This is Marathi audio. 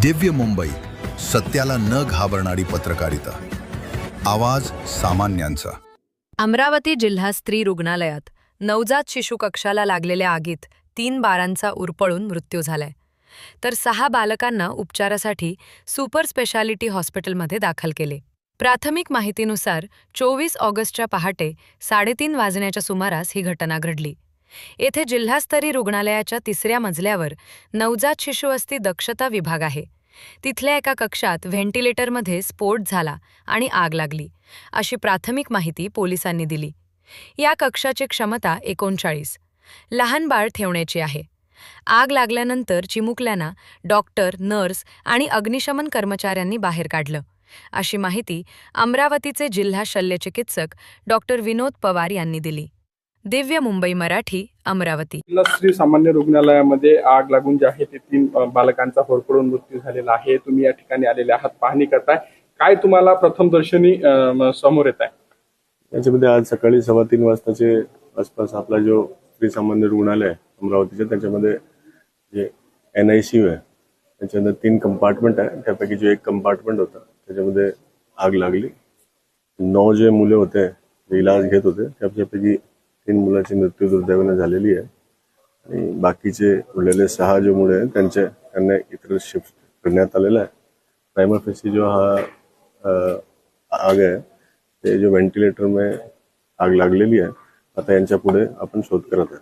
दिव्य मुंबई, सत्याला न घाबरणारी पत्रकारिता. आवाज सामान्यांचा. अमरावती जिल्हा स्त्री रुग्णालयात नवजात शिशु कक्षाला लागलेल्या आगीत 3 बाळांचा उरपळून मृत्यू झालाय, तर 6 बालकांना उपचारासाठी सुपर स्पेशालिटी हॉस्पिटलमध्ये दाखल केले. प्राथमिक माहितीनुसार 24 ऑगस्टच्या पहाटे 3:30 वाजण्याच्या सुमारास ही घटना घडली. येथे जिल्हास्तरीय रुग्णालयाच्या 3ऱ्या मजल्यावर नवजात शिशुअस्ती दक्षता विभाग आहे. तिथल्या एका कक्षात व्हेंटिलेटरमध्ये स्फोट झाला आणि आग लागली, अशी प्राथमिक माहिती पोलिसांनी दिली. या कक्षाची क्षमता 39 लहान बाळ ठेवण्याची आहे. आग लागल्यानंतर चिमुकल्यांना डॉक्टर, नर्स आणि अग्निशमन कर्मचाऱ्यांनी बाहेर काढलं, अशी माहिती अमरावतीचे जिल्हा शल्यचिकित्सक डॉक्टर विनोद पवार यांनी दिली. दिव्य मुंबई मराठी, अमरावती. श्री सामान्य रुग्णालयामध्ये आग लागून जे आहे ते 3 बालकांचा होरपळून मृत्यू झालेला आहे. तुम्ही या ठिकाणी आलेले आहात, पाहणी करताय. काय तुम्हाला प्रथमदर्शनी समोर येत आहे? याच्यामध्ये आज सकाळी 3:15 वाजताचे आसपास आपला जो श्री सामान्य रुग्णालय आहे अमरावतीचे, त्याच्यामध्ये जे NICU आहे त्याच्यामध्ये 3 कंपार्टमेंट आहे. त्यापैकी जो एक कंपार्टमेंट होता त्याच्यामध्ये आग लागली. 9 जे मुले होते जे इलाज घेत होते त्यापैकी 3 मुलांची मृत्यू दुर्दैवाने झालेली आहे आणि बाकीचे उरलेले 6 जे मुले आहेत त्यांना इतर शिफ्ट करण्यात आलेला आहे. प्राइमा फेसी जो हा आग आहे ते जो व्हेंटिलेटर में आग लागलेली आहे, आता यांच्या पुढे आपण शोध करत आहे.